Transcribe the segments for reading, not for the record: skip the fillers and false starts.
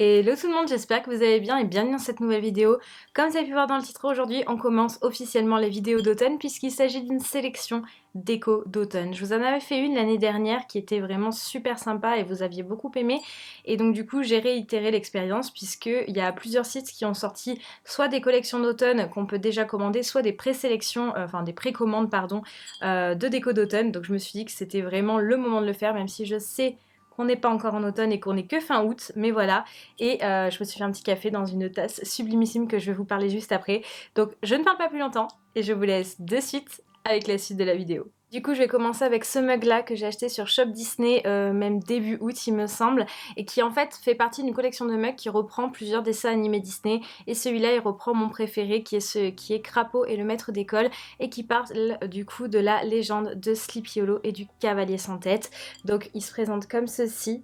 Hello tout le monde, j'espère que vous allez bien et bienvenue dans cette nouvelle vidéo. Comme vous avez pu voir dans le titre, aujourd'hui on commence officiellement les vidéos d'automne puisqu'il s'agit d'une sélection déco d'automne. Je vous en avais fait une l'année dernière qui était vraiment super sympa et vous aviez beaucoup aimé. Et donc du coup j'ai réitéré l'expérience puisqu'il y a plusieurs sites qui ont sorti soit des collections d'automne qu'on peut déjà commander, soit des présélections, enfin des précommandes pardon, de déco d'automne. Donc je me suis dit que c'était vraiment le moment de le faire même si je sais qu'on n'est pas encore en automne et qu'on n'est que fin août, mais voilà. Et je me suis fait un petit café dans une tasse sublimissime que je vais vous parler juste après. Donc je ne parle pas plus longtemps et je vous laisse de suite avec la suite de la vidéo. Du coup je vais commencer avec ce mug là que j'ai acheté sur Shop Disney même début août il me semble, et qui en fait fait partie d'une collection de mugs qui reprend plusieurs dessins animés Disney, et celui-là il reprend mon préféré qui est Crapaud et le maître d'école, et qui parle du coup de la légende de Sleepy Hollow et du cavalier sans tête. Donc il se présente comme ceci.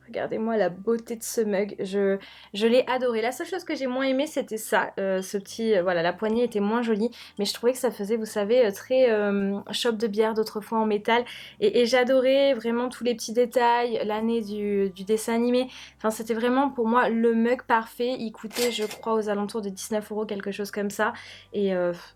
Regardez-moi la beauté de ce mug, je l'ai adoré. La seule chose que j'ai moins aimé c'était ça, ce petit, voilà, la poignée était moins jolie, mais je trouvais que ça faisait, vous savez, très shop de bière d'autrefois en métal, et j'adorais vraiment tous les petits détails, l'année du dessin animé, enfin c'était vraiment pour moi le mug parfait. Il coûtait je crois aux alentours de 19 €, quelque chose comme ça, et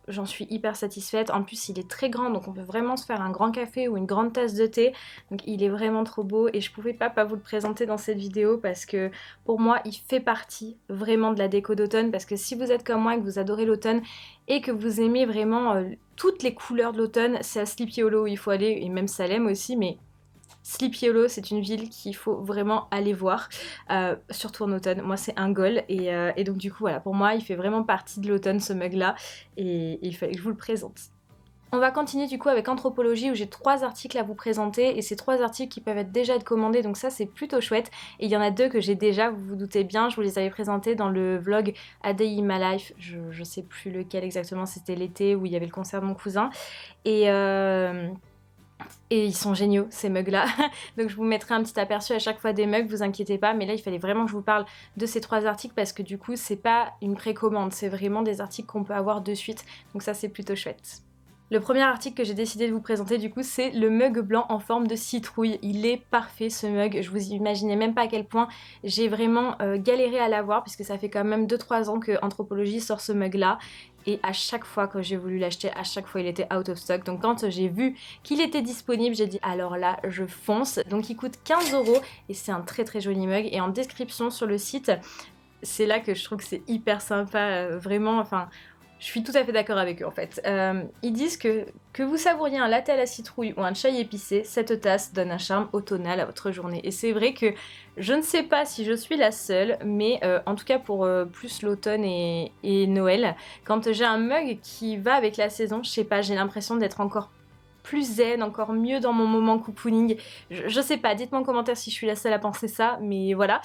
j'en suis hyper satisfaite. En plus il est très grand, donc on peut vraiment se faire un grand café ou une grande tasse de thé, donc il est vraiment trop beau et je pouvais pas vous le présenter dans cette vidéo parce que pour moi il fait partie vraiment de la déco d'automne. Parce que si vous êtes comme moi et que vous adorez l'automne et que vous aimez vraiment toutes les couleurs de l'automne, c'est à Sleepy Hollow où il faut aller, et même Salem aussi, mais Sleepy Hollow c'est une ville qu'il faut vraiment aller voir, surtout en automne. Moi c'est un goal, et donc du coup voilà, pour moi il fait vraiment partie de l'automne ce mug là, et il fallait que je vous le présente. On va continuer du coup avec Anthropologie où j'ai 3 articles à vous présenter, et ces 3 articles qui peuvent être déjà commandés, donc ça c'est plutôt chouette. Et il y en a 2 que j'ai déjà, vous vous doutez bien, je vous les avais présentés dans le vlog A Day in My Life, je sais plus lequel exactement, c'était l'été où il y avait le concert de mon cousin. Et ils sont géniaux ces mugs là, donc je vous mettrai un petit aperçu à chaque fois des mugs, vous inquiétez pas, mais là il fallait vraiment que je vous parle de ces 3 articles parce que du coup c'est pas une précommande, c'est vraiment des articles qu'on peut avoir de suite, donc ça c'est plutôt chouette. Le premier article que j'ai décidé de vous présenter du coup c'est le mug blanc en forme de citrouille. Il est parfait ce mug, je vous imaginez même pas à quel point j'ai vraiment galéré à l'avoir puisque ça fait quand même 2-3 ans que Anthropologie sort ce mug là, et à chaque fois que j'ai voulu l'acheter, à chaque fois il était out of stock. Donc quand j'ai vu qu'il était disponible, j'ai dit alors là je fonce. Donc il coûte 15 € et c'est un très joli mug, et en description sur le site, c'est là que je trouve que c'est hyper sympa, vraiment, enfin je suis tout à fait d'accord avec eux en fait. Ils disent que vous savouriez un latte à la citrouille ou un chai épicé, cette tasse donne un charme automnal à votre journée. Et c'est vrai que je ne sais pas si je suis la seule, mais en tout cas pour plus l'automne et Noël, quand j'ai un mug qui va avec la saison, je sais pas, j'ai l'impression d'être encore plus zen, encore mieux dans mon moment cocooning. Je sais pas, dites-moi en commentaire si je suis la seule à penser ça, mais voilà.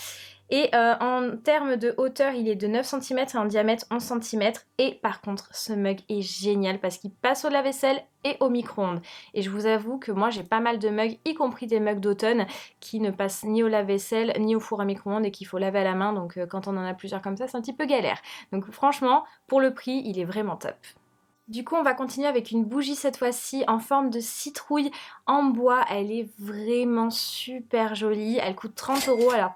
Et en termes de hauteur, il est de 9 cm et en diamètre 11 cm. Et par contre, ce mug est génial parce qu'il passe au lave-vaisselle et au micro-ondes. Et je vous avoue que moi, j'ai pas mal de mugs, y compris des mugs d'automne, qui ne passent ni au lave-vaisselle ni au four à micro-ondes et qu'il faut laver à la main. Donc quand on en a plusieurs comme ça, c'est un petit peu galère. Donc franchement, pour le prix, il est vraiment top. Du coup on va continuer avec une bougie cette fois-ci en forme de citrouille en bois. Elle est vraiment super jolie, elle coûte 30 €. Alors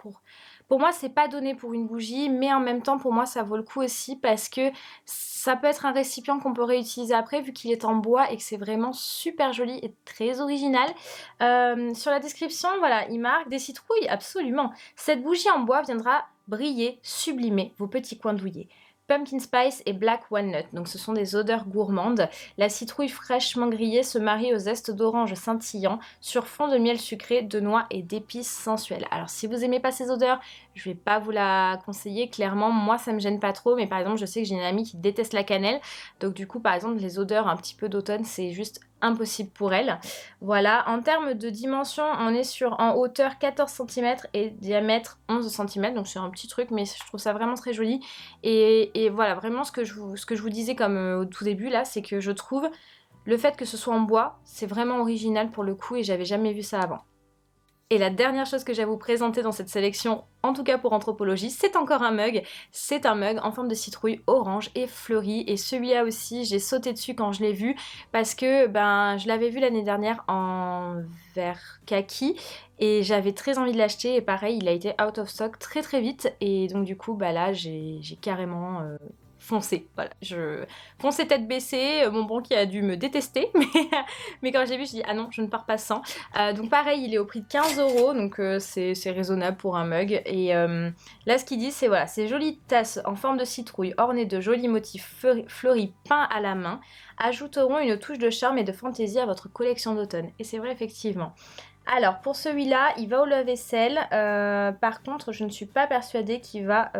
pour moi c'est pas donné pour une bougie, mais en même temps pour moi ça vaut le coup aussi parce que ça peut être un récipient qu'on peut réutiliser après vu qu'il est en bois et que c'est vraiment super joli et très original. Sur la description, voilà, il marque des citrouilles, absolument. Cette bougie en bois viendra briller, sublimer vos petits coins douillets. Pumpkin Spice et Black Walnut, donc ce sont des odeurs gourmandes. La citrouille fraîchement grillée se marie aux zestes d'orange scintillant sur fond de miel sucré, de noix et d'épices sensuelles. Alors si vous aimez pas ces odeurs, je vais pas vous la conseiller, clairement moi ça me gêne pas trop, mais par exemple je sais que j'ai une amie qui déteste la cannelle, donc du coup par exemple les odeurs un petit peu d'automne c'est juste impossible pour elle. Voilà, en termes de dimension, on est sur en hauteur 14 cm et diamètre 11 cm, donc c'est un petit truc, mais je trouve ça vraiment très joli. Et voilà, vraiment ce que je vous disais comme au tout début là, c'est que je trouve le fait que ce soit en bois, c'est vraiment original pour le coup, et j'avais jamais vu ça avant. Et la dernière chose que j'ai à vous présenter dans cette sélection, en tout cas pour Anthropologie, c'est encore un mug. C'est un mug en forme de citrouille orange et fleuri. Et celui-là aussi, j'ai sauté dessus quand je l'ai vu parce que ben, je l'avais vu l'année dernière en vert kaki et j'avais très envie de l'acheter. Et pareil, il a été out of stock très très vite. Et donc du coup, bah là, j'ai carrément... foncé, voilà, foncé tête baissée, mon banquier a dû me détester, mais quand j'ai vu, je dis ah non, je ne pars pas sans. Donc pareil, il est au prix de 15 €, donc c'est raisonnable pour un mug. Et là, ce qu'il dit, c'est voilà, ces jolies tasses en forme de citrouille ornées de jolis motifs fleuris peints à la main ajouteront une touche de charme et de fantaisie à votre collection d'automne. Et c'est vrai, effectivement. Alors, pour celui-là, il va au lave-vaisselle. Par contre, je ne suis pas persuadée qu'il va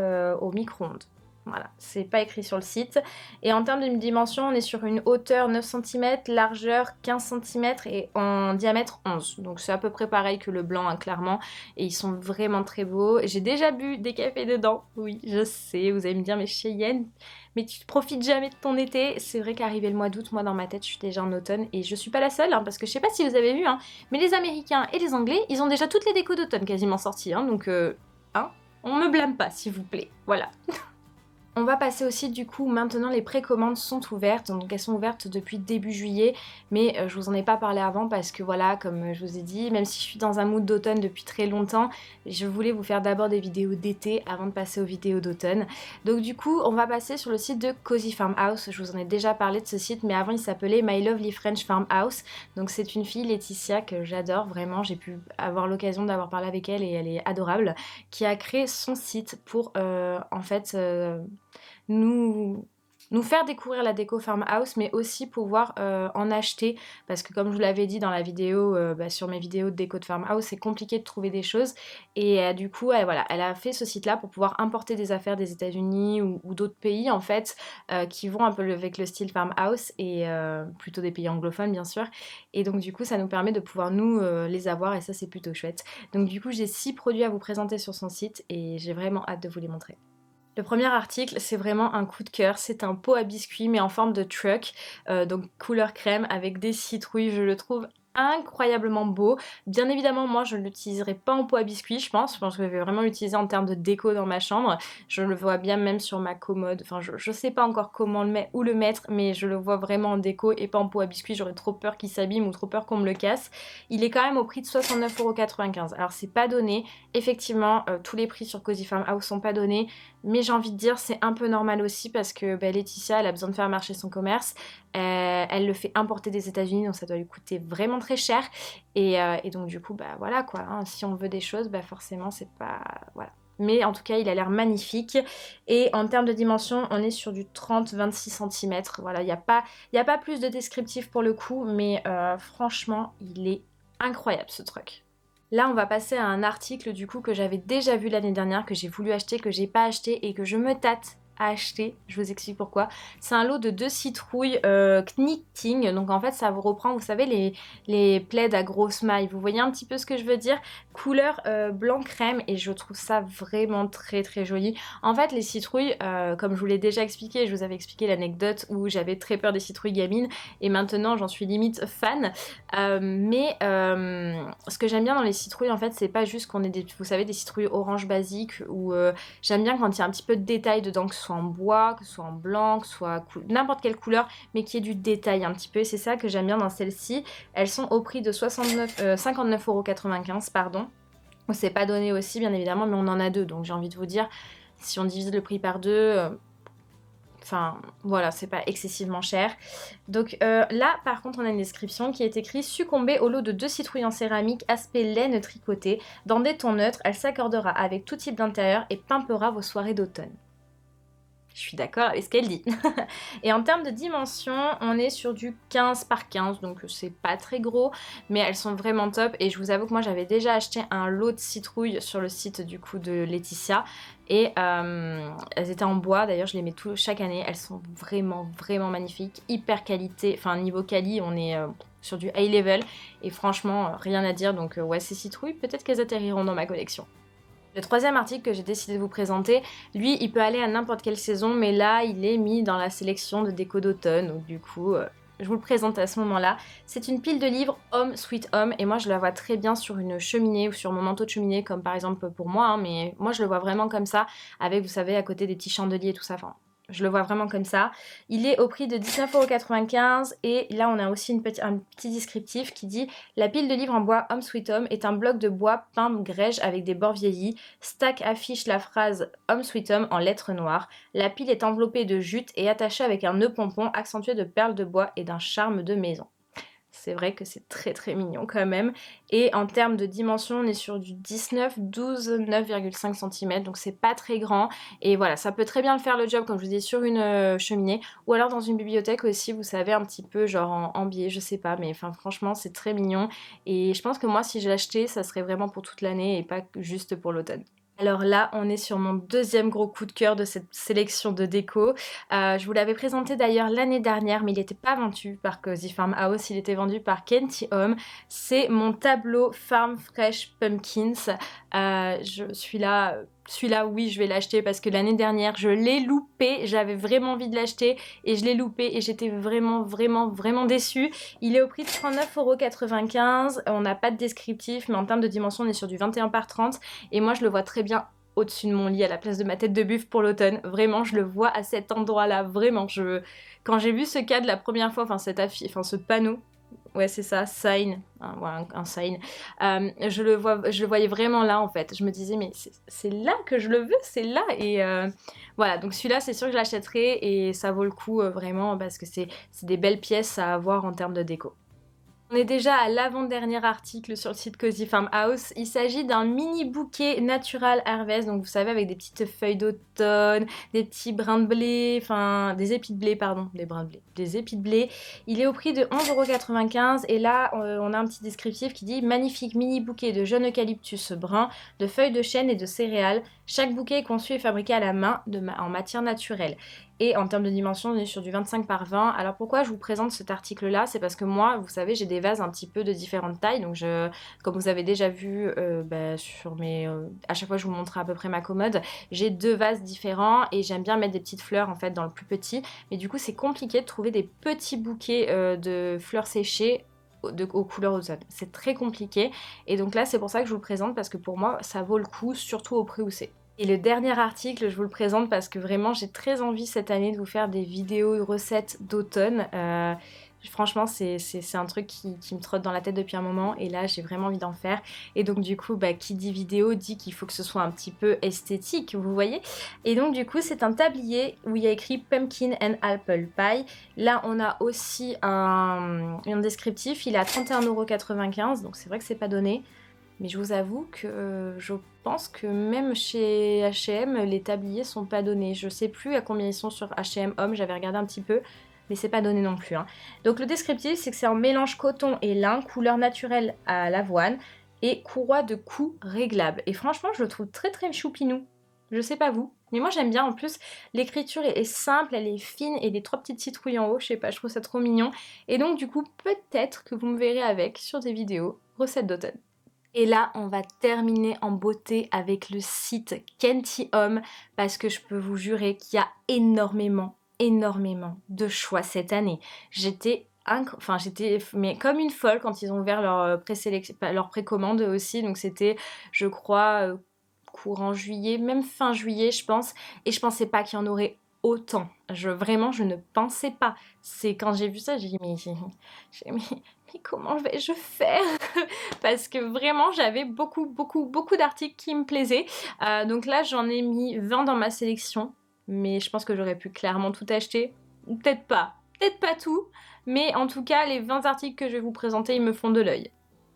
au micro-ondes. Voilà, c'est pas écrit sur le site. Et en termes de dimension, on est sur une hauteur 9 cm, largeur 15 cm et en diamètre 11. Donc c'est à peu près pareil que le blanc, hein, clairement. Et ils sont vraiment très beaux. J'ai déjà bu des cafés dedans. Oui, je sais, vous allez me dire, mais Cheyenne, mais tu profites jamais de ton été. C'est vrai qu'arrivé le mois d'août, moi dans ma tête, je suis déjà en automne. Et je suis pas la seule, hein, parce que je sais pas si vous avez vu, hein, mais les Américains et les Anglais, ils ont déjà toutes les décos d'automne quasiment sorties. Hein, donc, hein, on me blâme pas, s'il vous plaît. Voilà. On va passer aussi du coup, maintenant les précommandes sont ouvertes, donc elles sont ouvertes depuis début juillet, mais je vous en ai pas parlé avant parce que voilà, comme je vous ai dit, même si je suis dans un mood d'automne depuis très longtemps, je voulais vous faire d'abord des vidéos d'été avant de passer aux vidéos d'automne. Donc du coup, on va passer sur le site de Cozy Farm House, je vous en ai déjà parlé de ce site, mais avant il s'appelait My Lovely French Farm House, donc c'est une fille, Laetitia, que j'adore vraiment, j'ai pu avoir l'occasion d'avoir parlé avec elle et elle est adorable, qui a créé son site pour en fait... nous faire découvrir la déco farmhouse, mais aussi pouvoir en acheter, parce que comme je vous l'avais dit dans la vidéo, sur mes vidéos de déco de farmhouse, c'est compliqué de trouver des choses, et du coup, voilà, elle a fait ce site-là pour pouvoir importer des affaires des États-Unis ou d'autres pays, en fait, qui vont un peu avec le style farmhouse, et plutôt des pays anglophones, bien sûr, et donc du coup, ça nous permet de pouvoir, nous, les avoir, et ça, c'est plutôt chouette. Donc du coup, j'ai 6 produits à vous présenter sur son site, et j'ai vraiment hâte de vous les montrer. Le premier article, c'est vraiment un coup de cœur, c'est un pot à biscuits mais en forme de truck, donc couleur crème avec des citrouilles, je le trouve incroyablement beau. Bien évidemment, moi je ne l'utiliserai pas en pot à biscuits, je pense que je vais vraiment l'utiliser en termes de déco dans ma chambre. Je le vois bien même sur ma commode, enfin je sais pas encore comment le mettre, où le mettre, mais je le vois vraiment en déco et pas en pot à biscuits, j'aurais trop peur qu'il s'abîme ou trop peur qu'on me le casse. Il est quand même au prix de 69,95 €. Alors c'est pas donné, effectivement, tous les prix sur Cozy Farm House sont pas donnés, mais j'ai envie de dire c'est un peu normal aussi parce que Laetitia, elle a besoin de faire marcher son commerce, elle le fait importer des États-Unis, donc ça doit lui coûter vraiment très cher, et donc du coup bah voilà quoi, hein, si on veut des choses, bah forcément c'est pas... voilà. Mais en tout cas il a l'air magnifique, et en termes de dimension on est sur du 30-26 cm, voilà, il n'y a pas plus de descriptif pour le coup, mais franchement il est incroyable ce truc. Là, on va passer à un article du coup que j'avais déjà vu l'année dernière, que j'ai voulu acheter, que j'ai pas acheté et que je me tâte à acheter. Je vous explique pourquoi. C'est un lot de 2 citrouilles knitting. Donc en fait, ça vous reprend, vous savez, les plaids à grosses mailles. Vous voyez un petit peu ce que je veux dire? Couleur blanc crème, et je trouve ça vraiment très très joli. En fait, les citrouilles, comme je vous l'ai déjà expliqué, je vous avais expliqué l'anecdote où j'avais très peur des citrouilles gamines, et maintenant j'en suis limite fan. Mais ce que j'aime bien dans les citrouilles, en fait, c'est pas juste qu'on ait des, vous savez, des citrouilles orange basiques, ou j'aime bien quand il y a un petit peu de détail dedans, que ce soit en bois, que ce soit en blanc, que ce soit n'importe quelle couleur, mais qu'il y ait du détail un petit peu. C'est ça que j'aime bien dans celles-ci. Elles sont au prix de 59,95 €, pardon. C'est pas donné aussi, bien évidemment, mais on en a deux, donc j'ai envie de vous dire, si on divise le prix par deux... enfin, voilà, c'est pas excessivement cher. Donc là, par contre, on a une description qui est écrite: succomber au lot de 2 citrouilles en céramique, aspect laine tricotée. Dans des tons neutres, elle s'accordera avec tout type d'intérieur et pimpera vos soirées d'automne. Je suis d'accord avec ce qu'elle dit. Et en termes de dimension, on est sur du 15 par 15, donc c'est pas très gros, mais elles sont vraiment top. Et je vous avoue que moi j'avais déjà acheté un lot de citrouilles sur le site du coup de Laetitia, et elles étaient en bois, d'ailleurs je les mets chaque année. Elles sont vraiment vraiment magnifiques, hyper qualité, enfin niveau quali on est sur du high level, et franchement rien à dire. Donc ouais, ces citrouilles, peut-être qu'elles atterriront dans ma collection. Le troisième article que j'ai décidé de vous présenter, lui, il peut aller à n'importe quelle saison, mais là, il est mis dans la sélection de déco d'automne, donc du coup, je vous le présente à ce moment-là. C'est une pile de livres Home Sweet Home et moi je la vois très bien sur une cheminée ou sur mon manteau de cheminée comme par exemple pour moi, hein, mais moi je le vois vraiment comme ça avec, vous savez, à côté des petits chandeliers et tout ça. Enfin, je le vois vraiment comme ça. Il est au prix de 19,95 € et là on a aussi un petit descriptif qui dit: la pile de livres en bois Home Sweet Home est un bloc de bois peint grège avec des bords vieillis. Stack affiche la phrase Home Sweet Home en lettres noires. La pile est enveloppée de jute et attachée avec un nœud pompon accentué de perles de bois et d'un charme de maison. C'est vrai que c'est très très mignon quand même. Et en termes de dimension, on est sur du 19, 12, 9,5 cm. Donc c'est pas très grand. Et voilà, ça peut très bien faire le job, comme je vous dis, sur une cheminée. Ou alors dans une bibliothèque aussi, vous savez, un petit peu genre en biais, je sais pas. Mais enfin franchement, c'est très mignon. Et je pense que moi, si je l'achetais, ça serait vraiment pour toute l'année et pas juste pour l'automne. Alors là, on est sur mon deuxième gros coup de cœur de cette sélection de déco. Je vous l'avais présenté d'ailleurs l'année dernière, mais il n'était pas vendu par Cozy Farm House, il était vendu par Kenty Home. C'est mon tableau Farm Fresh Pumpkins. Celui-là, oui, je vais l'acheter parce que l'année dernière, je l'ai loupé. J'avais vraiment envie de l'acheter et je l'ai loupé et j'étais vraiment, vraiment, vraiment déçue. Il est au prix de 39,95 €. On n'a pas de descriptif, mais en termes de dimension, on est sur du 21 par 30. Et moi, je le vois très bien au-dessus de mon lit à la place de ma tête de buffle pour l'automne. Vraiment, je le vois à cet endroit-là. Vraiment, quand j'ai vu ce cadre la première fois, enfin ce panneau, ouais c'est ça, sign, un sign, je le voyais vraiment là en fait. Je me disais mais c'est là que je le veux, c'est là. Et voilà, donc celui-là c'est sûr que je l'achèterai et ça vaut le coup vraiment parce que c'est des belles pièces à avoir en termes de déco. On est déjà à l'avant-dernier article sur le site Cozy Farm House. Il s'agit d'un mini bouquet Natural Harvest, donc vous savez avec des petites feuilles d'automne, des petits brins de blé, enfin des épis de blé, pardon, des brins de blé, des épis de blé. Il est au prix de 11,95 € et là on a un petit descriptif qui dit: magnifique mini bouquet de jeunes eucalyptus bruns, de feuilles de chêne et de céréales. Chaque bouquet est conçu et fabriqué à la main en matière naturelle. Et en termes de dimension, on est sur du 25 par 20. Alors pourquoi je vous présente cet article-là? C'est parce que moi, vous savez, j'ai des vases un petit peu de différentes tailles. Donc comme vous avez déjà vu sur à chaque fois je vous montre à peu près ma commode, j'ai deux vases différents et j'aime bien mettre des petites fleurs en fait dans le plus petit. Mais du coup, c'est compliqué de trouver des petits bouquets de fleurs séchées aux couleurs automne. C'est très compliqué. Et donc là, c'est pour ça que je vous le présente parce que pour moi, ça vaut le coup, surtout au prix où c'est. Et le dernier article, je vous le présente parce que vraiment j'ai très envie cette année de vous faire des vidéos recettes d'automne. Franchement c'est un truc qui me trotte dans la tête depuis un moment et là j'ai vraiment envie d'en faire. Et donc du coup qui dit vidéo dit qu'il faut que ce soit un petit peu esthétique, vous voyez. Et donc du coup c'est un tablier où il y a écrit Pumpkin and Apple Pie. Là on a aussi un descriptif, il est à 31,95 €, donc c'est vrai que c'est pas donné. Mais je vous avoue que je pense que même chez H&M, les tabliers sont pas donnés. Je sais plus à combien ils sont sur H&M Homme, j'avais regardé un petit peu, mais c'est pas donné non plus, hein. Donc le descriptif, c'est que c'est en mélange coton et lin, couleur naturelle à l'avoine et courroie de cou réglable. Et franchement, je le trouve très très choupinou. Je sais pas vous, mais moi j'aime bien. En plus, l'écriture est simple, elle est fine et les trois petites citrouilles en haut, je sais pas, je trouve ça trop mignon. Et donc du coup, peut-être que vous me verrez avec sur des vidéos recettes d'automne. Et là, on va terminer en beauté avec le site Kenty Home parce que je peux vous jurer qu'il y a énormément, énormément de choix cette année. J'étais mais comme une folle quand ils ont ouvert leur précommande aussi. Donc c'était, je crois, courant juillet, même fin juillet, je pense. Et je pensais pas qu'il y en aurait autant. Vraiment, je ne pensais pas. C'est quand j'ai vu ça, j'ai dit mais comment vais-je faire? Parce que vraiment, j'avais beaucoup, beaucoup, beaucoup d'articles qui me plaisaient. Donc là, j'en ai mis 20 dans ma sélection. Mais je pense que j'aurais pu clairement tout acheter. Ou peut-être pas. Peut-être pas tout. Mais en tout cas, les 20 articles que je vais vous présenter, ils me font de l'œil.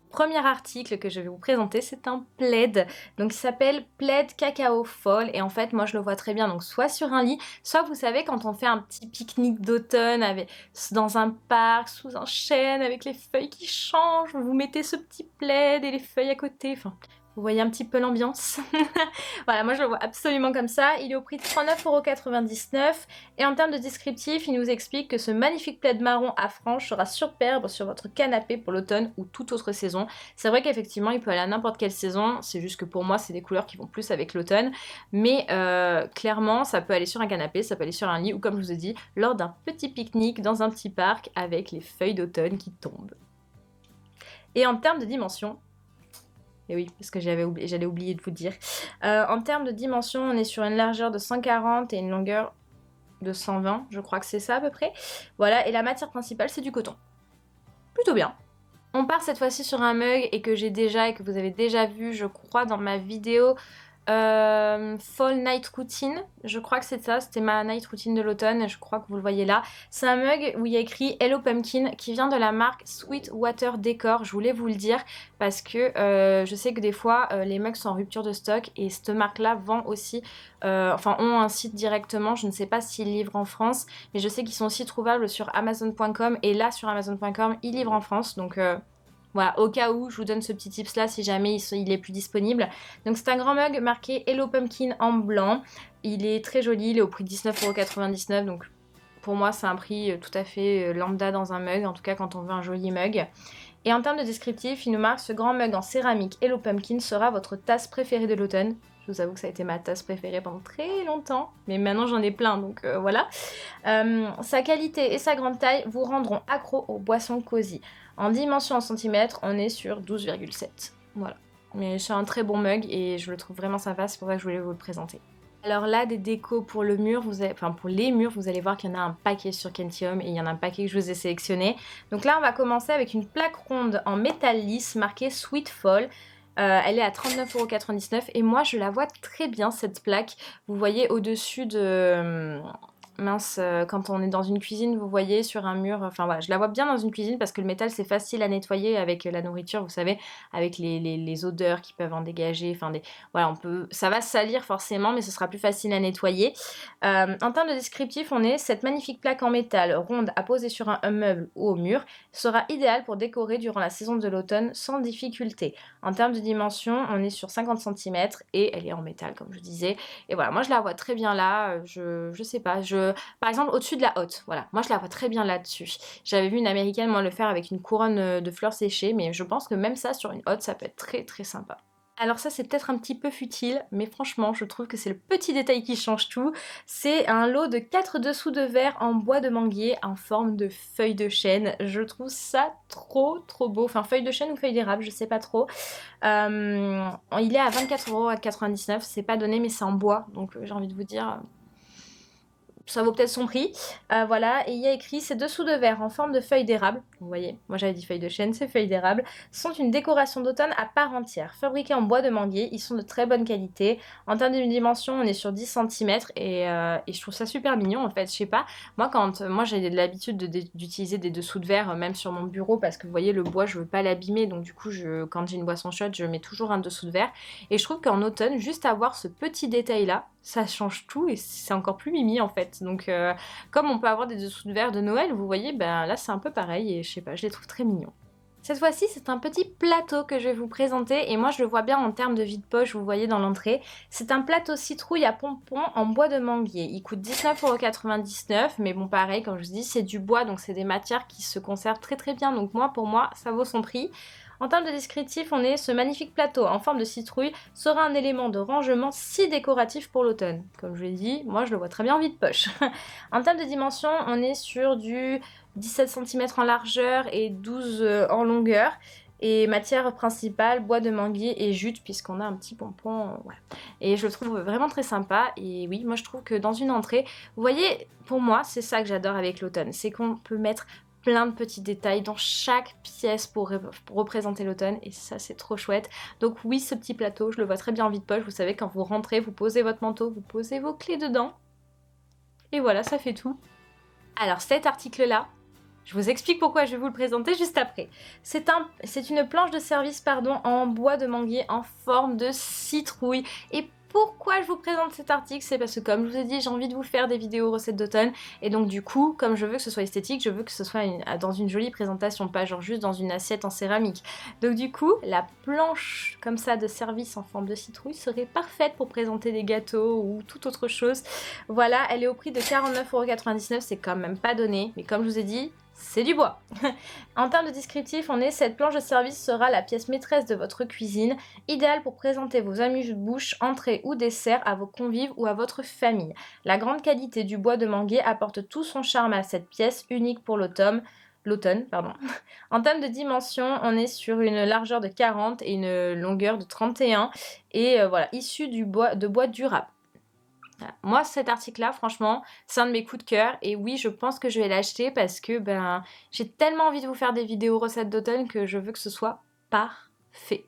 Premier article que je vais vous présenter, c'est un plaid. Donc il s'appelle Plaid Cacao Fall et en fait moi je le vois très bien donc soit sur un lit, soit vous savez quand on fait un petit pique-nique d'automne dans un parc, sous un chêne avec les feuilles qui changent, vous mettez ce petit plaid et les feuilles à côté, enfin Vous voyez un petit peu l'ambiance. Voilà, moi je le vois absolument comme ça. Il est au prix de 39,99 €. Et en termes de descriptif, il nous explique que ce magnifique plaid marron à franges sera superbe sur votre canapé pour l'automne ou toute autre saison. C'est vrai qu'effectivement, il peut aller à n'importe quelle saison. C'est juste que pour moi, c'est des couleurs qui vont plus avec l'automne. Mais clairement, ça peut aller sur un canapé, ça peut aller sur un lit ou comme je vous ai dit, lors d'un petit pique-nique dans un petit parc avec les feuilles d'automne qui tombent. Et en termes de dimension, et oui, parce que j'allais oublier de vous dire. En termes de dimension, on est sur une largeur de 140 et une longueur de 120, je crois que c'est ça à peu près. Voilà, et la matière principale, c'est du coton. Plutôt bien. On part cette fois-ci sur un mug et que j'ai déjà et que vous avez déjà vu, je crois, dans ma vidéo Fall Night Routine. Je crois que c'est ça, c'était ma night routine de l'automne, je crois que vous le voyez là. C'est un mug où il y a écrit Hello Pumpkin qui vient de la marque Sweet Water Decor. Je voulais vous le dire parce que je sais que des fois les mugs sont en rupture de stock et cette marque-là vend aussi, enfin ont un site directement. Je ne sais pas s'ils livrent en France, mais je sais qu'ils sont aussi trouvables sur Amazon.com et là sur Amazon.com ils livrent en France, donc voilà, au cas où, je vous donne ce petit tips là si jamais il est plus disponible. Donc c'est un grand mug marqué Hello Pumpkin en blanc. Il est très joli, il est au prix de 19,99 €. Donc pour moi c'est un prix tout à fait lambda dans un mug, en tout cas quand on veut un joli mug. Et en termes de descriptif, il nous marque ce grand mug en céramique Hello Pumpkin sera votre tasse préférée de l'automne. Je vous avoue que ça a été ma tasse préférée pendant très longtemps, mais maintenant j'en ai plein, donc voilà. Sa qualité et sa grande taille vous rendront accro aux boissons cosy. En dimension en centimètres, on est sur 12,7. Voilà. Mais c'est un très bon mug et je le trouve vraiment sympa, c'est pour ça que je voulais vous le présenter. Alors là, des décos pour le mur, pour les murs, vous allez voir qu'il y en a un paquet sur Kentium et il y en a un paquet que je vous ai sélectionné. Donc là, on va commencer avec une plaque ronde en métal lisse marquée Sweet Fall. Elle est à 39,99 € et moi je la vois très bien cette plaque. Vous voyez au-dessus de... mince, quand on est dans une cuisine, vous voyez sur un mur, enfin voilà, je la vois bien dans une cuisine parce que le métal c'est facile à nettoyer avec la nourriture, vous savez, avec les odeurs qui peuvent en dégager, enfin voilà, ça va salir forcément, mais ce sera plus facile à nettoyer. En termes de descriptif, on est cette magnifique plaque en métal ronde à poser sur un meuble ou au mur sera idéale pour décorer durant la saison de l'automne sans difficulté. En termes de dimension, on est sur 50 cm et elle est en métal comme je disais. Et voilà, moi je la vois très bien là, je sais pas, par exemple au-dessus de la hotte, voilà, moi je la vois très bien là-dessus. J'avais vu une américaine moi le faire avec une couronne de fleurs séchées, mais je pense que même ça sur une hotte ça peut être très très sympa. Alors ça c'est peut-être un petit peu futile, mais franchement je trouve que c'est le petit détail qui change tout. C'est un lot de 4 dessous de verre en bois de manguier en forme de feuille de chêne. Je trouve ça trop trop beau, enfin feuille de chêne ou feuille d'érable, je sais pas trop. Il est à 24,99 €, c'est pas donné mais c'est en bois, donc j'ai envie de vous dire... ça vaut peut-être son prix. Voilà, et il y a écrit ces dessous de verre en forme de feuilles d'érable. Vous voyez, moi j'avais dit feuilles de chêne, ces feuilles d'érable sont une décoration d'automne à part entière. Fabriqués en bois de manguier, ils sont de très bonne qualité. En termes de dimension, on est sur 10 cm et je trouve ça super mignon en fait. Je sais pas, moi j'ai l'habitude d'utiliser des dessous de verre même sur mon bureau parce que vous voyez le bois, je veux pas l'abîmer, donc du coup quand j'ai une boisson chaude, je mets toujours un dessous de verre. Et je trouve qu'en automne, juste avoir ce petit détail là, ça change tout et c'est encore plus mimi en fait. Donc comme on peut avoir des dessous de verre de Noël, vous voyez, ben là c'est un peu pareil et je sais pas, je les trouve très mignons. Cette fois-ci, c'est un petit plateau que je vais vous présenter et moi je le vois bien en termes de vide-poche, vous voyez dans l'entrée. C'est un plateau citrouille à pompons en bois de manguier. Il coûte 19,99 €, mais bon pareil, comme je vous dis, c'est du bois, donc c'est des matières qui se conservent très très bien. Donc pour moi, ça vaut son prix. En termes de descriptif, on est ce magnifique plateau en forme de citrouille sera un élément de rangement si décoratif pour l'automne. Comme je l'ai dit, moi je le vois très bien en vide-poche. En termes de dimension, on est sur du 17 cm en largeur et 12 en longueur. Et matière principale, bois de manguier et jute, puisqu'on a un petit pompon. Voilà. Et je le trouve vraiment très sympa. Et oui, moi je trouve que dans une entrée, vous voyez, pour moi, c'est ça que j'adore avec l'automne. C'est qu'on peut mettre plein de petits détails dans chaque pièce pour représenter l'automne. Et ça, c'est trop chouette. Donc oui, ce petit plateau, je le vois très bien en vide-poche. Vous savez, quand vous rentrez, vous posez votre manteau, vous posez vos clés dedans. Et voilà, ça fait tout. Alors cet article-là, je vous explique pourquoi je vais vous le présenter juste après. C'est une planche de service en bois de manguier en forme de citrouille. Et Pourquoi je vous présente cet article? C'est parce que comme je vous ai dit, j'ai envie de vous faire des vidéos recettes d'automne et donc du coup, comme je veux que ce soit esthétique, je veux que ce soit dans une jolie présentation, pas genre juste dans une assiette en céramique. Donc du coup, la planche comme ça de service en forme de citrouille serait parfaite pour présenter des gâteaux ou toute autre chose. Voilà, elle est au prix de 49,99 €, c'est quand même pas donné, mais comme je vous ai dit, c'est du bois. En termes de descriptif, on est cette planche de service sera la pièce maîtresse de votre cuisine, idéale pour présenter vos amuse-bouches, entrées ou desserts à vos convives ou à votre famille. La grande qualité du bois de manguier apporte tout son charme à cette pièce unique pour l'automne. En termes de dimension, on est sur une largeur de 40 et une longueur de 31 et voilà, issu de bois durable. Voilà. Moi, cet article-là, franchement, c'est un de mes coups de cœur. Et oui, je pense que je vais l'acheter parce que j'ai tellement envie de vous faire des vidéos recettes d'automne que je veux que ce soit parfait.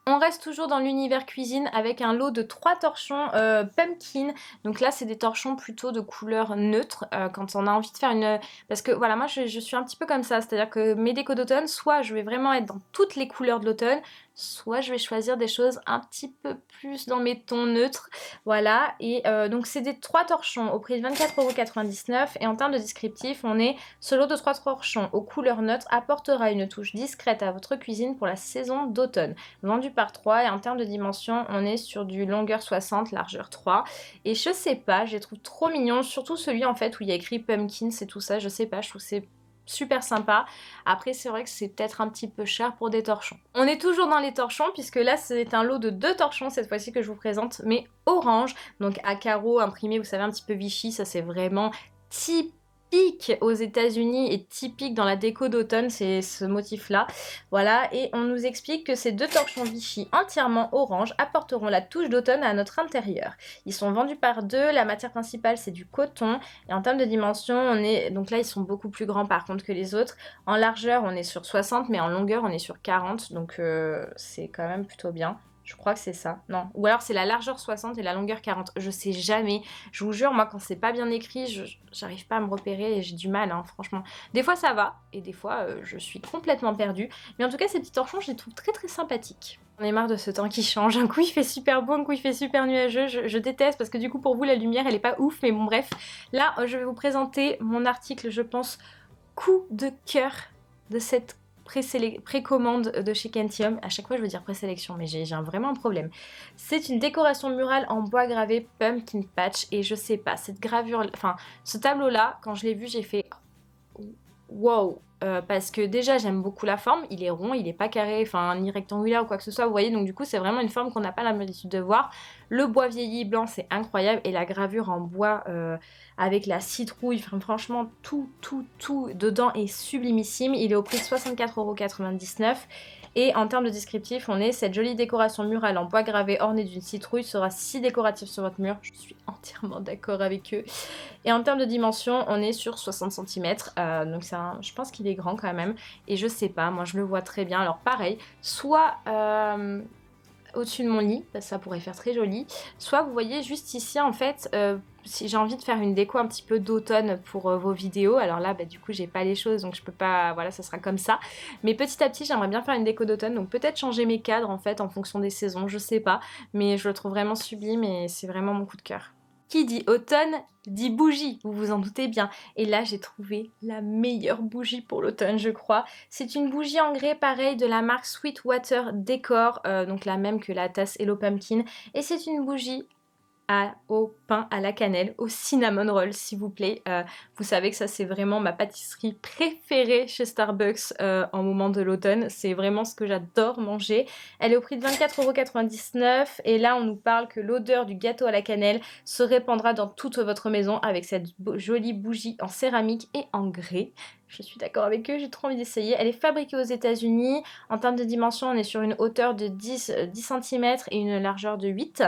On reste toujours dans l'univers cuisine avec un lot de 3 torchons pumpkin. Donc là, c'est des torchons plutôt de couleur neutre quand on a envie de faire une... Parce que voilà, moi je suis un petit peu comme ça, c'est-à-dire que mes décos d'automne, soit je vais vraiment être dans toutes les couleurs de l'automne, soit je vais choisir des choses un petit peu plus dans mes tons neutres. Voilà, et donc c'est des 3 torchons au prix de 24,99 € et en termes de descriptif, on est ce lot de 3 torchons aux couleurs neutres apportera une touche discrète à votre cuisine pour la saison d'automne. Vendu par 3 et en termes de dimension, on est sur du longueur 60, largeur 3. Et je sais pas, je les trouve trop mignons, surtout celui en fait où il y a écrit pumpkin, c'est tout ça, je sais pas, je trouve que c'est super sympa. Après, c'est vrai que c'est peut-être un petit peu cher pour des torchons. On est toujours dans les torchons, puisque là, c'est un lot de 2 torchons, cette fois-ci, que je vous présente, mais orange, donc à carreaux imprimés, vous savez, un petit peu Vichy, ça c'est vraiment typique aux États-Unis et typique dans la déco d'automne, c'est ce motif-là. Voilà, et on nous explique que ces 2 torchons Vichy entièrement orange apporteront la touche d'automne à notre intérieur. Ils sont vendus par 2, la matière principale c'est du coton, et en termes de dimension, on est... Donc là, ils sont beaucoup plus grands par contre que les autres. En largeur, on est sur 60, mais en longueur, on est sur 40, donc c'est quand même plutôt bien. Je crois que c'est ça. Non. Ou alors c'est la largeur 60 et la longueur 40. Je sais jamais. Je vous jure, moi, quand c'est pas bien écrit, j'arrive pas à me repérer et j'ai du mal, hein, franchement. Des fois, ça va. Et des fois, je suis complètement perdue. Mais en tout cas, ces petits torchons, je les trouve très très sympathiques. On est marre de ce temps qui change. Un coup, il fait super beau, un coup, il fait super nuageux. Je déteste parce que du coup, pour vous, la lumière, elle est pas ouf. Mais bon, bref. Là, je vais vous présenter mon article, je pense, coup de cœur de cette précommande de chez Kentium. À chaque fois je veux dire présélection, mais j'ai vraiment un problème. C'est une décoration murale en bois gravé pumpkin patch et je sais pas, cette gravure, enfin ce tableau là, quand je l'ai vu j'ai fait wow, parce que déjà j'aime beaucoup la forme, il est rond, il est pas carré, enfin ni rectangulaire ou quoi que ce soit, vous voyez, donc du coup c'est vraiment une forme qu'on n'a pas l'habitude de voir. Le bois vieilli blanc c'est incroyable et la gravure en bois avec la citrouille, enfin, franchement tout dedans est sublimissime. Il est au prix de 64,99 € et en termes de descriptif, on est cette jolie décoration murale en bois gravé ornée d'une citrouille sera si décorative sur votre mur. Je suis entièrement d'accord avec eux. Et en termes de dimension, on est sur 60 cm, donc je pense qu'il est grand quand même. Et je sais pas, moi je le vois très bien. Alors pareil, soit au-dessus de mon lit, ça pourrait faire très joli. Soit vous voyez juste ici en fait, si j'ai envie de faire une déco un petit peu d'automne pour vos vidéos, alors là du coup j'ai pas les choses donc je peux pas, voilà ça sera comme ça. Mais petit à petit j'aimerais bien faire une déco d'automne, donc peut-être changer mes cadres en fait en fonction des saisons, je sais pas. Mais je le trouve vraiment sublime et c'est vraiment mon coup de cœur. Qui dit automne dit bougie, vous vous en doutez bien. Et là, j'ai trouvé la meilleure bougie pour l'automne, je crois. C'est une bougie en grès pareil de la marque Sweetwater Decor, donc la même que la tasse Hello Pumpkin. Et c'est une bougie au pain à la cannelle, au cinnamon roll s'il vous plaît. Vous savez que ça c'est vraiment ma pâtisserie préférée chez Starbucks en moment de l'automne. C'est vraiment ce que j'adore manger. Elle est au prix de 24,99 € et là on nous parle que l'odeur du gâteau à la cannelle se répandra dans toute votre maison avec cette jolie bougie en céramique et en grès. Je suis d'accord avec eux, j'ai trop envie d'essayer. Elle est fabriquée aux États-Unis. En termes de dimension, on est sur une hauteur de 10 cm et une largeur de 8.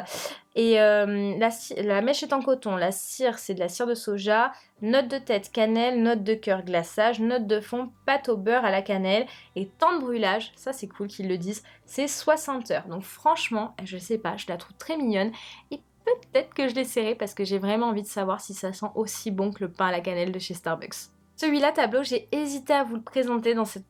Et la mèche est en coton. La cire, c'est de la cire de soja. Note de tête, cannelle. Note de cœur, glaçage. Note de fond, pâte au beurre à la cannelle. Et temps de brûlage, ça c'est cool qu'ils le disent, c'est 60 heures. Donc franchement, je sais pas, je la trouve très mignonne. Et peut-être que je l'essaierai parce que j'ai vraiment envie de savoir si ça sent aussi bon que le pain à la cannelle de chez Starbucks. Celui-là, tableau, j'ai hésité à vous le présenter dans cette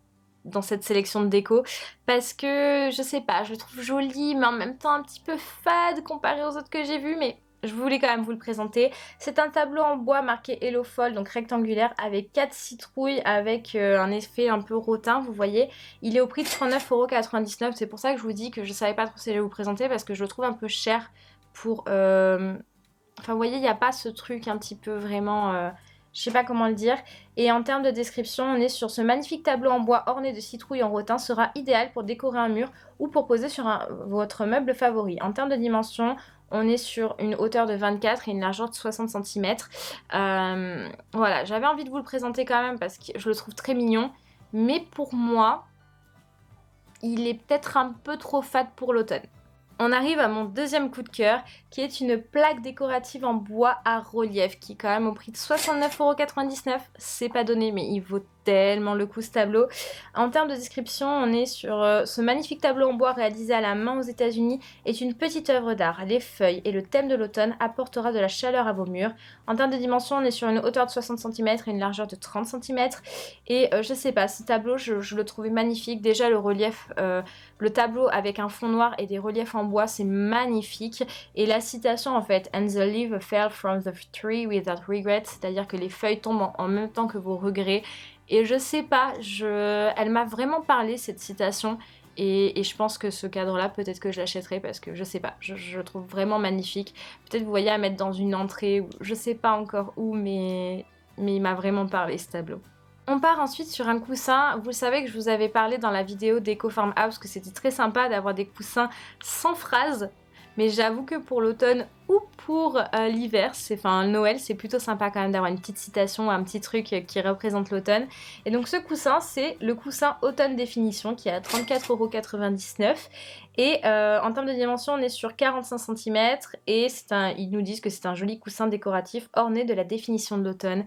dans cette sélection de déco parce que je sais pas, je le trouve joli mais en même temps un petit peu fade comparé aux autres que j'ai vus, mais je voulais quand même vous le présenter. C'est un tableau en bois marqué Hello Fall, donc rectangulaire, avec 4 citrouilles, avec un effet un peu rotin, vous voyez. Il est au prix de 39,99 €. C'est pour ça que je vous dis que je savais pas trop si j'allais vous présenter, parce que je le trouve un peu cher pour... Enfin, vous voyez, il n'y a pas ce truc un petit peu vraiment... je sais pas comment le dire. Et en termes de description, on est sur ce magnifique tableau en bois orné de citrouilles en rotin sera idéal pour décorer un mur ou pour poser sur votre meuble favori. En termes de dimension, on est sur une hauteur de 24 et une largeur de 60 cm. Voilà, j'avais envie de vous le présenter quand même parce que je le trouve très mignon. Mais pour moi, il est peut-être un peu trop fade pour l'automne. On arrive à mon deuxième coup de cœur, qui est une plaque décorative en bois à relief, qui est quand même au prix de 69,99 €. C'est pas donné, mais il vaut tellement le coup ce tableau. En termes de description, on est sur ce magnifique tableau en bois réalisé à la main aux États-Unis est une petite œuvre d'art. Les feuilles et le thème de l'automne apportera de la chaleur à vos murs. En termes de dimension, on est sur une hauteur de 60 cm et une largeur de 30 cm. Et je sais pas, ce tableau, je le trouvais magnifique. Déjà, le relief, le tableau avec un fond noir et des reliefs en bois, c'est magnifique. Et la citation, en fait, "And the leaf fell from the tree without regret", c'est-à-dire que les feuilles tombent en même temps que vos regrets. Et je sais pas, elle m'a vraiment parlé cette citation. Et je pense que ce cadre-là, peut-être que je l'achèterai parce que je sais pas, je le trouve vraiment magnifique. Peut-être vous voyez à mettre dans une entrée, ou je sais pas encore où, mais il m'a vraiment parlé ce tableau. On part ensuite sur un coussin. Vous savez que je vous avais parlé dans la vidéo d'Eco Farmhouse que c'était très sympa d'avoir des coussins sans phrase. Mais j'avoue que pour l'automne ou pour l'hiver, enfin Noël, c'est plutôt sympa quand même d'avoir une petite citation, un petit truc qui représente l'automne. Et donc ce coussin, c'est le coussin Automne Définition qui est à 34,99 €. Et en termes de dimension, on est sur 45 cm et ils nous disent que c'est un joli coussin décoratif orné de la définition de l'automne.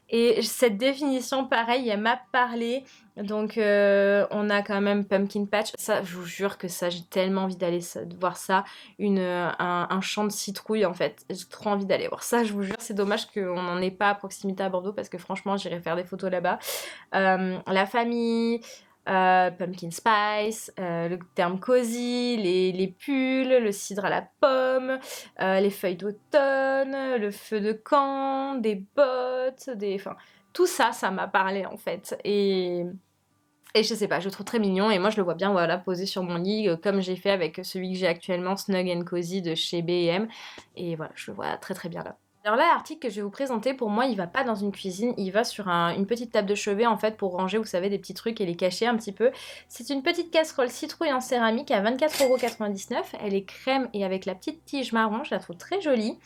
Et cette définition, pareil, elle m'a parlé. Donc on a quand même Pumpkin Patch. Ça, je vous jure que ça, j'ai tellement envie d'aller voir ça. Un champ de citrouilles, en fait. J'ai trop envie d'aller voir ça, je vous jure. C'est dommage qu'on n'en ait pas à proximité à Bordeaux parce que franchement, j'irai faire des photos là-bas. La famille... Pumpkin Spice, le terme cosy, les pulls, le cidre à la pomme, les feuilles d'automne, le feu de camp, des bottes, enfin, tout ça, ça m'a parlé en fait. Et je sais pas, je le trouve très mignon et moi je le vois bien, voilà, posé sur mon lit comme j'ai fait avec celui que j'ai actuellement, Snug & Cozy de chez B&M. Et voilà, je le vois très très bien là. Alors là, l'article que je vais vous présenter, pour moi, il va pas dans une cuisine, il va sur une petite table de chevet en fait pour ranger, vous savez, des petits trucs et les cacher un petit peu. C'est une petite casserole citrouille en céramique à 24,99 €. Elle est crème et avec la petite tige marron, je la trouve très jolie.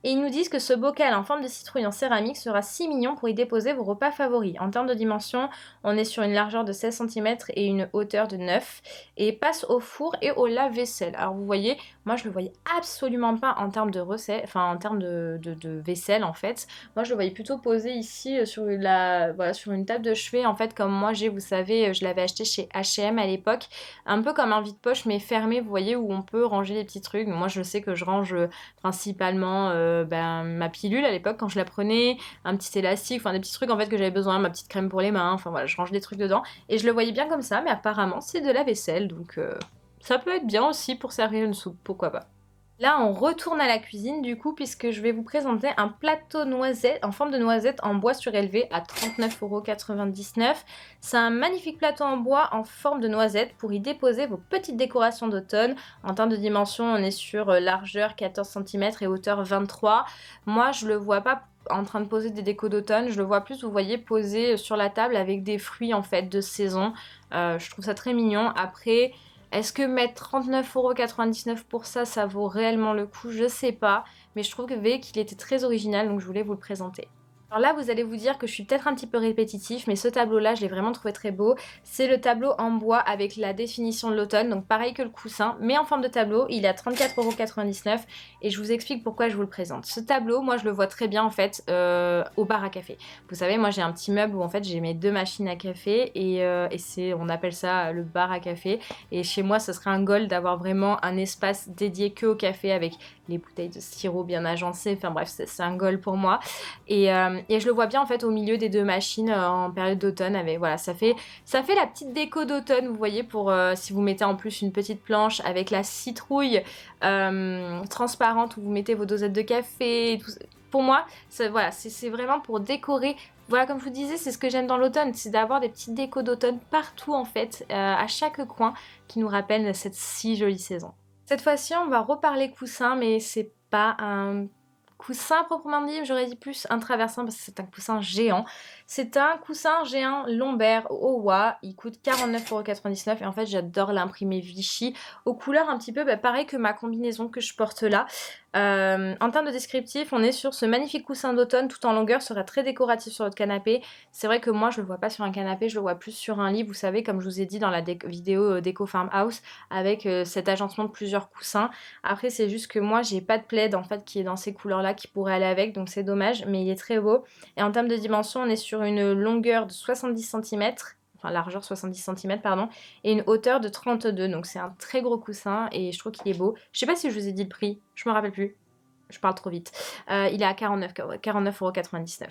Et ils nous disent que ce bocal en forme de citrouille en céramique sera si mignon pour y déposer vos repas favoris. En termes de dimension, on est sur une largeur de 16 cm et une hauteur de 9 et passe au four et au lave-vaisselle. Alors vous voyez, moi je le voyais absolument pas en termes de recette, enfin en termes de vaisselle en fait. Moi je le voyais plutôt posé ici sur sur une table de chevet en fait, comme moi j'ai, vous savez, je l'avais acheté chez H&M à l'époque, un peu comme un vide-poche mais fermé, vous voyez, où on peut ranger les petits trucs. Moi je sais que je range principalement ma pilule à l'époque quand je la prenais, un petit élastique, enfin des petits trucs en fait que j'avais besoin, ma petite crème pour les mains, enfin voilà, je range des trucs dedans et je le voyais bien comme ça, mais apparemment c'est de la vaisselle, donc ça peut être bien aussi pour servir une soupe, pourquoi pas. Là, on retourne à la cuisine du coup, puisque je vais vous présenter un plateau noisette en forme de noisette en bois surélevé à 39,99 €. C'est un magnifique plateau en bois en forme de noisette pour y déposer vos petites décorations d'automne. En termes de dimension, on est sur largeur 14 cm et hauteur 23. Moi, je le vois pas en train de poser des décos d'automne, je le vois plus, vous voyez, posé sur la table avec des fruits en fait de saison. Je trouve ça très mignon. Après... est-ce que mettre 39,99 € pour ça, ça vaut réellement le coup? Je sais pas, mais je trouve qu'il était très original, donc je voulais vous le présenter. Alors là, vous allez vous dire que je suis peut-être un petit peu répétitif, mais ce tableau-là, je l'ai vraiment trouvé très beau. C'est le tableau en bois avec la définition de l'automne, donc pareil que le coussin, mais en forme de tableau. Il est à 34,99 € et je vous explique pourquoi je vous le présente. Ce tableau, moi, je le vois très bien en fait au bar à café. Vous savez, moi, j'ai un petit meuble où en fait j'ai mes 2 machines à café et on appelle ça le bar à café. Et chez moi, ce serait un goal d'avoir vraiment un espace dédié que au café avec les bouteilles de sirop bien agencées. Enfin bref, c'est un goal pour moi. Et je le vois bien en fait au milieu des deux machines en période d'automne. Avec voilà, ça fait la petite déco d'automne, vous voyez, pour si vous mettez en plus une petite planche avec la citrouille transparente où vous mettez vos dosettes de café. Et tout. Pour moi, voilà, c'est vraiment pour décorer. Voilà, comme je vous disais, c'est ce que j'aime dans l'automne, c'est d'avoir des petites décos d'automne partout en fait, à chaque coin, qui nous rappellent cette si jolie saison. Cette fois-ci, on va reparler coussin, mais c'est pas un coussin proprement dit, j'aurais dit plus un traversin parce que c'est un coussin géant. C'est un coussin géant lombaire Owa, il coûte 49,99 € et en fait j'adore l'imprimer Vichy aux couleurs un petit peu pareil que ma combinaison que je porte là. En termes de descriptif, on est sur ce magnifique coussin d'automne tout en longueur, sera très décoratif sur votre canapé. C'est vrai que moi je le vois pas sur un canapé, je le vois plus sur un lit, vous savez, comme je vous ai dit dans la vidéo Déco Farmhouse, avec cet agencement de plusieurs coussins. Après c'est juste que moi j'ai pas de plaid en fait qui est dans ces couleurs là qui pourrait aller avec, donc c'est dommage, mais il est très beau. Et en termes de dimension, on est sur une longueur de 70 cm, enfin largeur 70 cm pardon, et une hauteur de 32, donc c'est un très gros coussin et je trouve qu'il est beau. Je sais pas si je vous ai dit le prix, je me rappelle plus, je parle trop vite. Il est à 49,99 €.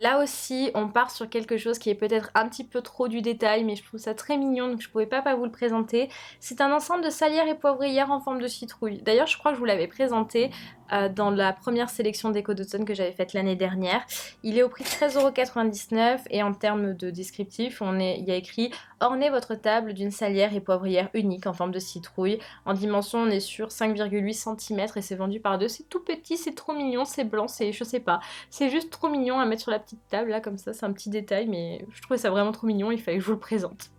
Là aussi, on part sur quelque chose qui est peut-être un petit peu trop du détail, mais je trouve ça très mignon, donc je pouvais pas vous le présenter. C'est un ensemble de salières et poivrières en forme de citrouille. D'ailleurs, je crois que je vous l'avais présenté dans la première sélection déco d'automne que j'avais faite l'année dernière. Il est au prix de 13,99 € et en termes de descriptif, il y a écrit « Ornez votre table d'une salière et poivrière unique en forme de citrouille. En dimension, on est sur 5,8 cm et c'est vendu par deux. C'est tout petit, c'est trop mignon, c'est blanc, c'est je sais pas. C'est juste trop mignon à mettre sur la petite table là comme ça, c'est un petit détail mais je trouvais ça vraiment trop mignon, il fallait que je vous le présente.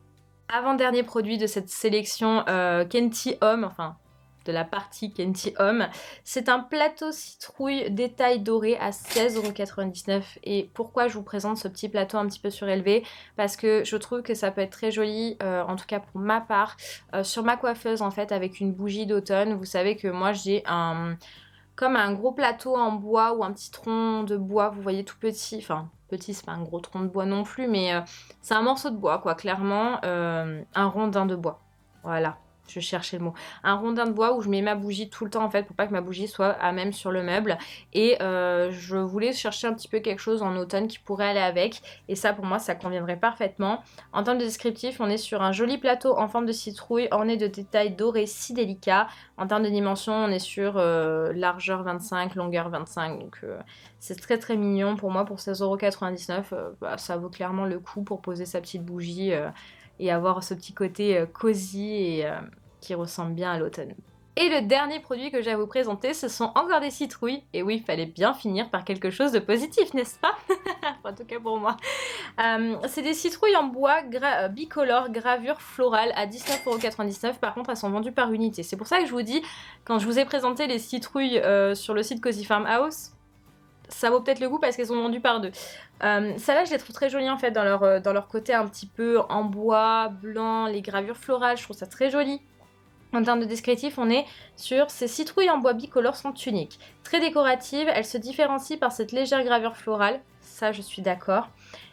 Avant-dernier produit de cette sélection Kenty Home, enfin de la partie Kenty Home, c'est un plateau citrouille détail doré à 16,99 € et pourquoi je vous présente ce petit plateau un petit peu surélevé, parce que je trouve que ça peut être très joli, en tout cas pour ma part, sur ma coiffeuse en fait avec une bougie d'automne. Vous savez que moi j'ai comme un gros plateau en bois ou un petit tronc de bois, vous voyez, tout petit, enfin petit c'est pas un gros tronc de bois non plus, mais c'est un morceau de bois quoi, clairement, un rondin de bois, voilà. Je cherchais le mot. Un rondin de bois où je mets ma bougie tout le temps en fait pour pas que ma bougie soit à même sur le meuble. Et je voulais chercher un petit peu quelque chose en automne qui pourrait aller avec. Et ça pour moi ça conviendrait parfaitement. En termes de descriptif, on est sur un joli plateau en forme de citrouille orné de détails dorés si délicats. En termes de dimension, on est sur largeur 25, longueur 25. Donc c'est très très mignon pour moi. Pour 16,99 €, ça vaut clairement le coup pour poser sa petite bougie et avoir ce petit côté cosy et qui ressemble bien à l'automne. Et le dernier produit que j'ai à vous présenter, ce sont encore des citrouilles. Et oui, il fallait bien finir par quelque chose de positif, n'est-ce pas? En tout cas pour moi. C'est des citrouilles en bois bicolore, gravure florale à 19,99 €. Par contre, elles sont vendues par unité. C'est pour ça que je vous dis, quand je vous ai présenté les citrouilles sur le site Cozy Farmhouse, ça vaut peut-être le coup parce qu'elles sont vendues par deux. Celles-là, je les trouve très jolies en fait dans leur côté un petit peu en bois, blanc, les gravures florales, je trouve ça très joli. En termes de descriptif, on est sur ces citrouilles en bois bicolore sont uniques. Très décoratives, elles se différencient par cette légère gravure florale, ça je suis d'accord.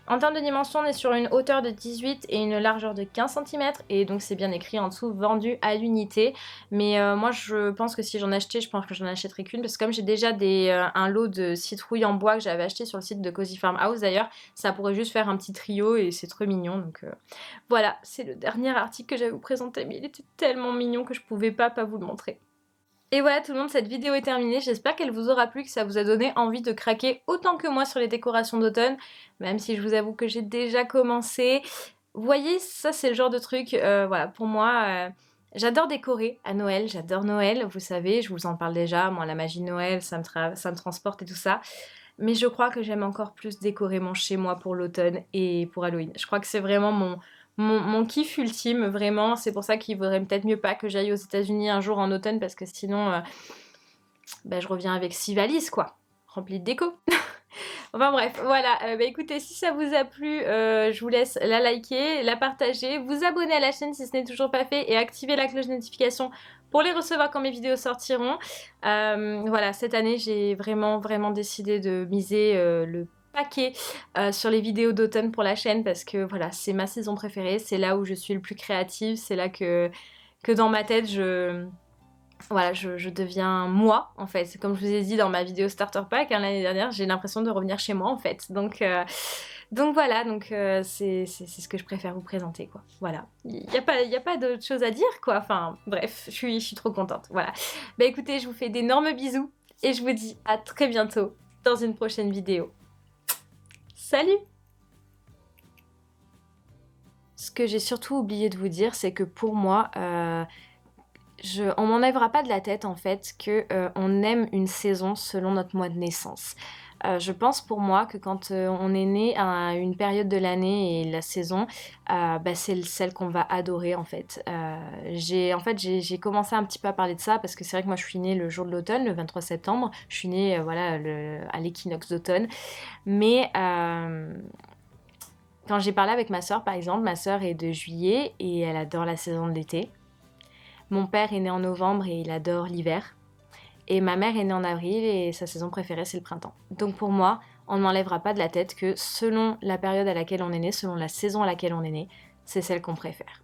En termes de dimension, on est sur une hauteur de 18 et une largeur de 15 cm, et donc c'est bien écrit en dessous, vendu à l'unité. Mais moi je pense que si j'en achetais, je pense que j'en achèterais qu'une, parce que comme j'ai déjà un lot de citrouilles en bois que j'avais acheté sur le site de Cozy Farmhouse d'ailleurs, ça pourrait juste faire un petit trio et c'est trop mignon. Donc voilà, c'est le dernier article que j'avais à vous présenter, mais il était tellement mignon que je pouvais pas vous le montrer. Et voilà tout le monde, cette vidéo est terminée, j'espère qu'elle vous aura plu, que ça vous a donné envie de craquer autant que moi sur les décorations d'automne, même si je vous avoue que j'ai déjà commencé. Vous voyez, ça c'est le genre de truc, voilà, pour moi, j'adore décorer à Noël, j'adore Noël, vous savez, je vous en parle déjà, moi la magie de Noël, ça me transporte et tout ça. Mais je crois que j'aime encore plus décorer mon chez moi pour l'automne et pour Halloween. Je crois que c'est vraiment mon kiff ultime, vraiment. C'est pour ça qu'il vaudrait peut-être mieux pas que j'aille aux États-Unis un jour en automne, parce que sinon, je reviens avec 6 valises, quoi, remplies de déco. Enfin bref, voilà, écoutez, si ça vous a plu, je vous laisse la liker, la partager, vous abonner à la chaîne si ce n'est toujours pas fait et activer la cloche de notification pour les recevoir quand mes vidéos sortiront. Voilà, cette année, j'ai vraiment décidé de miser le paquet sur les vidéos d'automne pour la chaîne, parce que voilà, c'est ma saison préférée, c'est là où je suis le plus créative, c'est là que dans ma tête, voilà, je deviens moi, en fait. Comme je vous ai dit dans ma vidéo Starter Pack, hein, l'année dernière, j'ai l'impression de revenir chez moi, en fait. Donc voilà, c'est ce que je préfère vous présenter, quoi. Voilà. Il y a pas d'autre chose à dire, quoi. Enfin, bref, je suis trop contente. Voilà. Bah écoutez, je vous fais d'énormes bisous et je vous dis à très bientôt dans une prochaine vidéo. Salut! Ce que j'ai surtout oublié de vous dire, c'est que pour moi, on m'enlèvera pas de la tête en fait que on aime une saison selon notre mois de naissance. Je pense pour moi que quand on est né à une période de l'année et la saison, bah, c'est celle qu'on va adorer en fait. J'ai commencé un petit peu à parler de ça parce que c'est vrai que moi je suis née le jour de l'automne, le 23 septembre. Je suis née voilà, à l'équinoxe d'automne. Mais quand j'ai parlé avec ma sœur par exemple, ma sœur est de juillet et elle adore la saison de l'été. Mon père est né en novembre et il adore l'hiver. Et ma mère est née en avril et sa saison préférée c'est le printemps. Donc pour moi, on ne m'enlèvera pas de la tête que selon la période à laquelle on est né, selon la saison à laquelle on est né, c'est celle qu'on préfère.